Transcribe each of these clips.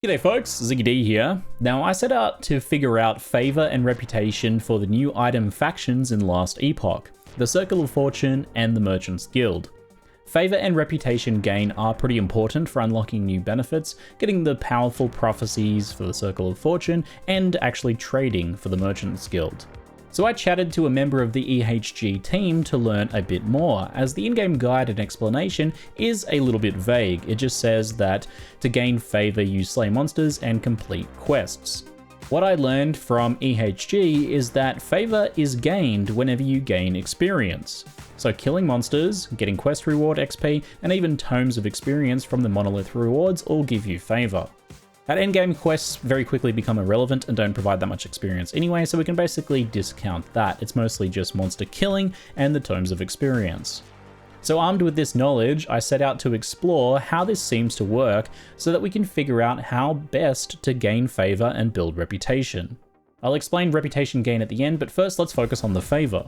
G'day folks, ZiggyD here. Now I set out to figure out favor and reputation for the new item factions in last Epoch, the Circle of Fortune and the Merchant's Guild. Favor and reputation gain are pretty important for unlocking new benefits, getting the powerful prophecies for the Circle of Fortune, and actually trading for the Merchant's Guild. So I chatted to a member of the EHG team to learn a bit more, as the in-game guide and explanation is a little bit vague. It just says that to gain favor you slay monsters and complete quests. What I learned from EHG is that favor is gained whenever you gain experience. So killing monsters, getting quest reward XP, and even tomes of experience from the monolith rewards all give you favor. At endgame, quests very quickly become irrelevant and don't provide that much experience anyway, so we can basically discount that. It's mostly just monster killing and the tomes of experience. So armed with this knowledge, I set out to explore how this seems to work so that we can figure out how best to gain favor and build reputation. I'll explain reputation gain at the end, but first let's focus on the favor.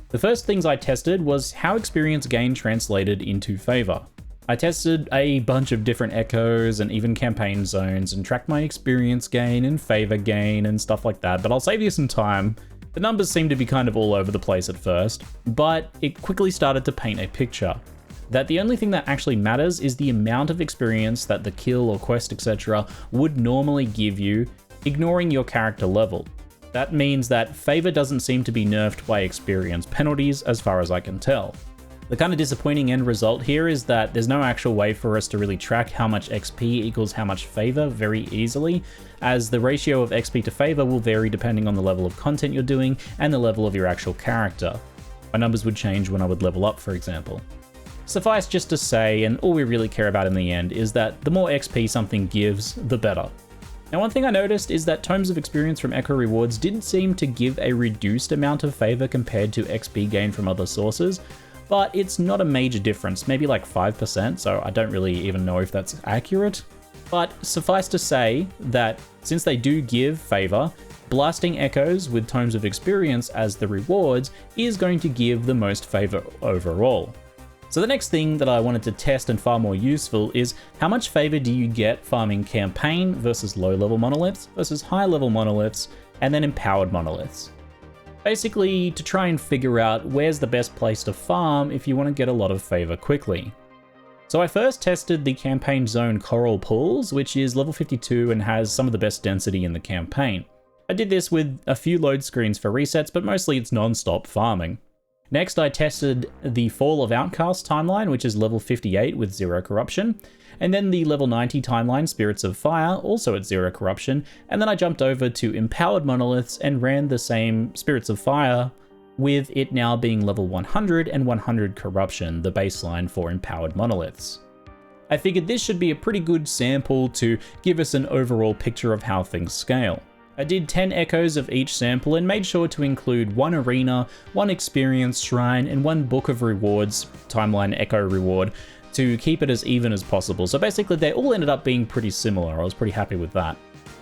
The first things I tested was how experience gain translated into favor. I tested a bunch of different echoes and even campaign zones and tracked my experience gain and favor gain and stuff like that, but I'll save you some time. The numbers seemed to be kind of all over the place at first, but it quickly started to paint a picture that the only thing that actually matters is the amount of experience that the kill or quest etc. would normally give you, ignoring your character level. That means that favor doesn't seem to be nerfed by experience penalties as far as I can tell. The kind of disappointing end result here is that there's no actual way for us to really track how much XP equals how much favor very easily, as the ratio of XP to favor will vary depending on the level of content you're doing and the level of your actual character. My numbers would change when I would level up, for example. Suffice just to say, and all we really care about in the end, is that the more XP something gives, the better. Now, one thing I noticed is that tomes of experience from Echo rewards didn't seem to give a reduced amount of favor compared to XP gain from other sources, but it's not a major difference, maybe like 5%, so I don't really even know if that's accurate. But suffice to say that since they do give favor, blasting echoes with tomes of experience as the rewards is going to give the most favor overall. So the next thing that I wanted to test and far more useful is how much favor do you get farming campaign versus low level monoliths versus high level monoliths and then empowered monoliths. Basically, to try and figure out where's the best place to farm if you want to get a lot of favor quickly. So I first tested the campaign zone coral pools, which is level 52 and has some of the best density in the campaign. I did this with a few load screens for resets, but mostly it's non-stop farming. Next, I tested the Fall of Outcast timeline, which is level 58 with 0 corruption, and then the level 90 timeline, Spirits of Fire, also at 0 corruption, and then I jumped over to Empowered Monoliths and ran the same Spirits of Fire, with it now being level 100 and 100 corruption, the baseline for Empowered Monoliths. I figured this should be a pretty good sample to give us an overall picture of how things scale. I did 10 echoes of each sample and made sure to include 1 arena, 1 experience shrine, and 1 book of rewards, timeline echo reward, to keep it as even as possible. So basically they all ended up being pretty similar. I was pretty happy with that.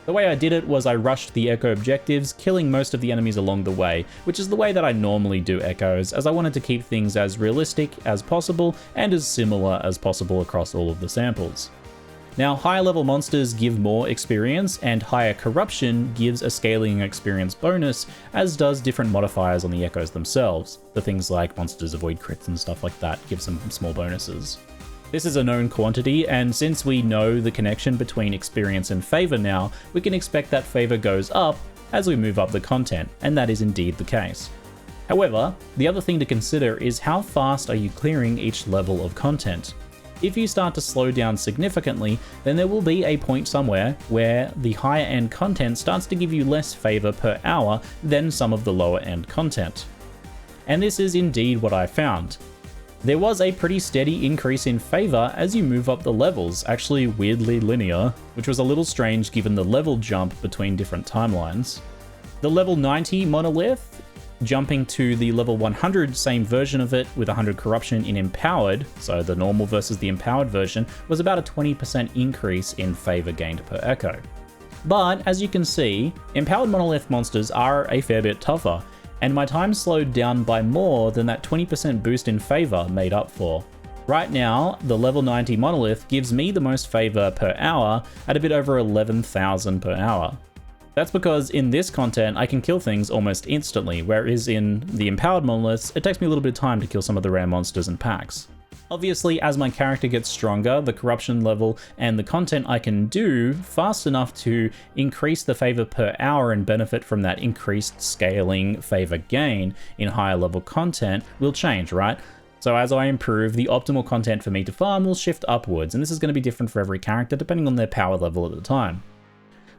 The way I did it was I rushed the echo objectives, killing most of the enemies along the way, which is the way that I normally do echoes, as I wanted to keep things as realistic as possible and as similar as possible across all of the samples. Now, higher level monsters give more experience, and higher corruption gives a scaling experience bonus, as does different modifiers on the echoes themselves. The things like monsters avoid crits and stuff like that give some small bonuses. This is a known quantity, and since we know the connection between experience and favor now, we can expect that favor goes up as we move up the content, and that is indeed the case. However, the other thing to consider is how fast are you clearing each level of content. If you start to slow down significantly, then there will be a point somewhere where the higher end content starts to give you less favor per hour than some of the lower end content. And this is indeed what I found. There was a pretty steady increase in favor as you move up the levels, actually weirdly linear, which was a little strange given the level jump between different timelines. The level 90 monolith, jumping to the level 100 same version of it with 100 corruption in Empowered, so the normal versus the Empowered version, was about a 20% increase in favor gained per echo. But as you can see, Empowered Monolith monsters are a fair bit tougher, and my time slowed down by more than that 20% boost in favor made up for. Right now, the level 90 monolith gives me the most favor per hour at a bit over 11,000 per hour. That's because in this content, I can kill things almost instantly, whereas in the empowered monoliths, it takes me a little bit of time to kill some of the rare monsters and packs. Obviously, as my character gets stronger, the corruption level and the content I can do fast enough to increase the favor per hour and benefit from that increased scaling favor gain in higher level content will change, right? So as I improve, the optimal content for me to farm will shift upwards, and this is going to be different for every character depending on their power level at the time.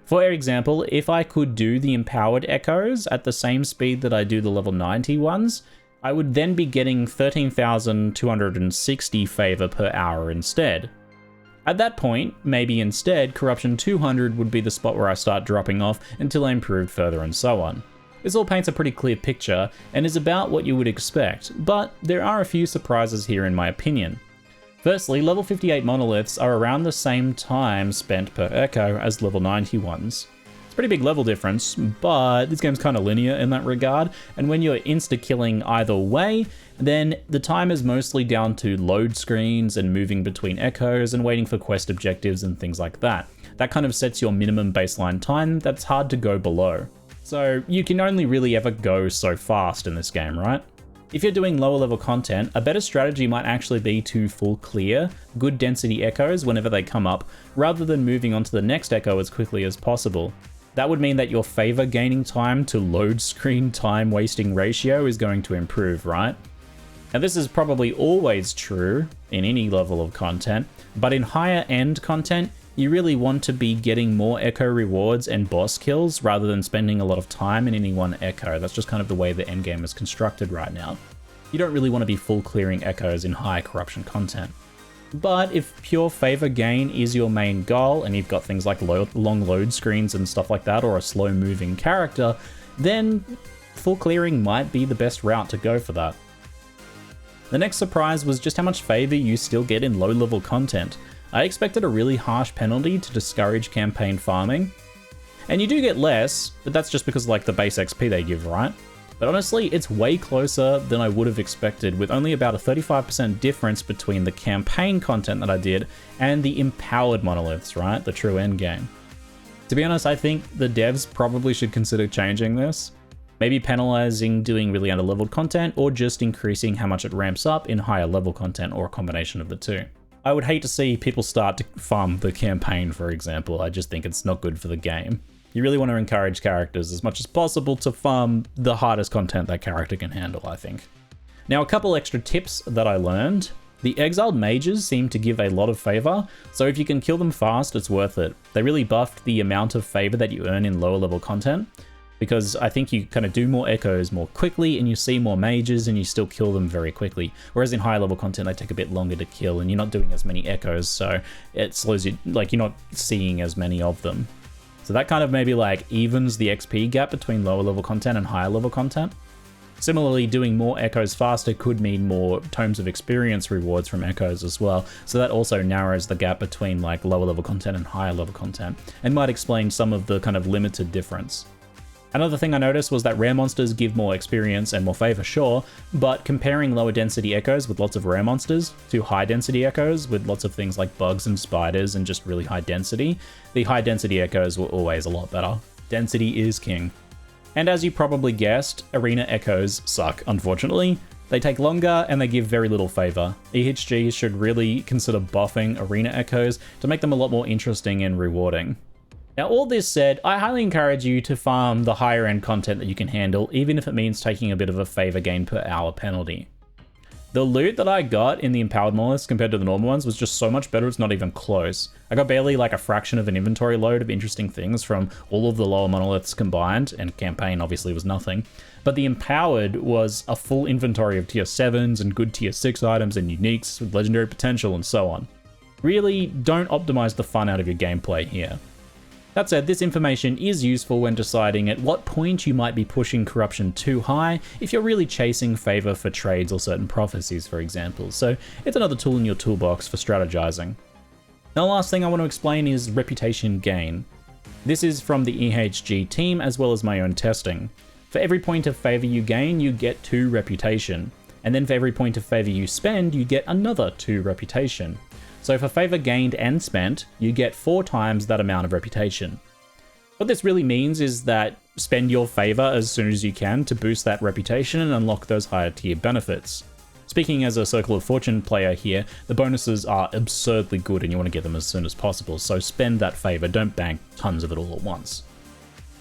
For example, if I could do the empowered echoes at the same speed that I do the level 90 ones, I would then be getting 13,260 favor per hour instead. At that point, maybe instead, Corruption 200 would be the spot where I start dropping off until I improved further and so on. This all paints a pretty clear picture and is about what you would expect, but there are a few surprises here in my opinion. Firstly, level 58 monoliths are around the same time spent per echo as level 90 ones. It's a pretty big level difference, but this game's kind of linear in that regard, and when you're insta-killing either way, then the time is mostly down to load screens and moving between echoes and waiting for quest objectives and things like that. That kind of sets your minimum baseline time that's hard to go below. So you can only really ever go so fast in this game, right? If you're doing lower level content, a better strategy might actually be to full clear good density echoes whenever they come up, rather than moving on to the next echo as quickly as possible. That would mean that your favor gaining time to load screen time wasting ratio is going to improve, right? Now this is probably always true in any level of content, but in higher end content, you really want to be getting more echo rewards and boss kills rather than spending a lot of time in any one echo. That's just kind of the way the endgame is constructed right now. You don't really want to be full clearing echoes in high corruption content. But if pure favor gain is your main goal and you've got things like long load screens and stuff like that, or a slow moving character, then full clearing might be the best route to go for that. The next surprise was just how much favor you still get in low level content. I expected a really harsh penalty to discourage campaign farming. And you do get less, but that's just because like the base XP they give, right? But honestly, it's way closer than I would have expected, with only about a 35% difference between the campaign content that I did and the empowered monoliths, right? The true endgame. To be honest, I think the devs probably should consider changing this. Maybe penalizing doing really under-leveled content, or just increasing how much it ramps up in higher level content, or a combination of the two. I would hate to see people start to farm the campaign, for example. I just think it's not good for the game. You really want to encourage characters as much as possible to farm the hardest content that character can handle, I think. Now, a couple extra tips that I learned. The exiled mages seem to give a lot of favor, so if you can kill them fast, it's worth it. They really buffed the amount of favor that you earn in lower level content, because I think you kind of do more echoes more quickly and you see more mages and you still kill them very quickly. Whereas in high level content, they take a bit longer to kill and you're not doing as many echoes, so it slows you, like you're not seeing as many of them. So that kind of maybe like evens the XP gap between lower level content and higher level content. Similarly, doing more echoes faster could mean more tomes of experience rewards from echoes as well. So that also narrows the gap between like lower level content and higher level content, and might explain some of the kind of limited difference. Another thing I noticed was that rare monsters give more experience and more favor, sure, but comparing lower density echoes with lots of rare monsters to high density echoes with lots of things like bugs and spiders and just really high density, the high density echoes were always a lot better. Density is king. And as you probably guessed, arena echoes suck, unfortunately. They take longer and they give very little favor. EHG should really consider buffing arena echoes to make them a lot more interesting and rewarding. Now, all this said, I highly encourage you to farm the higher end content that you can handle, even if it means taking a bit of a favor gain per hour penalty. The loot that I got in the empowered monoliths compared to the normal ones was just so much better, it's not even close. I got barely like a fraction of an inventory load of interesting things from all of the lower monoliths combined, and campaign obviously was nothing. But the empowered was a full inventory of tier 7s and good tier 6 items and uniques with legendary potential and so on. Really, don't optimize the fun out of your gameplay here. That said, this information is useful when deciding at what point you might be pushing corruption too high if you're really chasing favor for trades or certain prophecies, for example, so it's another tool in your toolbox for strategizing. Now, the last thing I want to explain is reputation gain. This is from the EHG team as well as my own testing. For every point of favor you gain, you get 2 reputation. and then for every point of favor you spend, you get another 2 reputation. So for favor gained and spent, you get 4 times that amount of reputation. What this really means is that spend your favor as soon as you can to boost that reputation and unlock those higher tier benefits. Speaking as a Circle of Fortune player here, the bonuses are absurdly good and you want to get them as soon as possible, so spend that favor, don't bank tons of it all at once.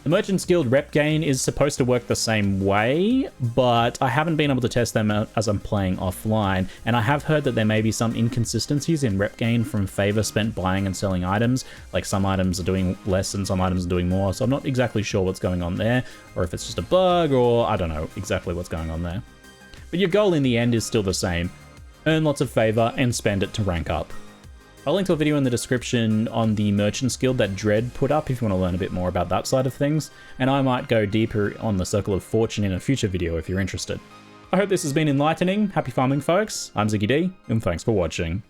The Merchant's Guild rep gain is supposed to work the same way, but I haven't been able to test them out as I'm playing offline, and I have heard that there may be some inconsistencies in rep gain from favor spent buying and selling items, like some items are doing less and some items are doing more, so I'm not exactly sure what's going on there, or if it's just a bug, or I don't know exactly what's going on there. But your goal in the end is still the same: earn lots of favor and spend it to rank up. I'll link to a video in the description on the Merchant's Guild that Dread put up if you want to learn a bit more about that side of things, and I might go deeper on the Circle of Fortune in a future video if you're interested. I hope this has been enlightening. Happy farming, folks. I'm ZiggyD, and thanks for watching.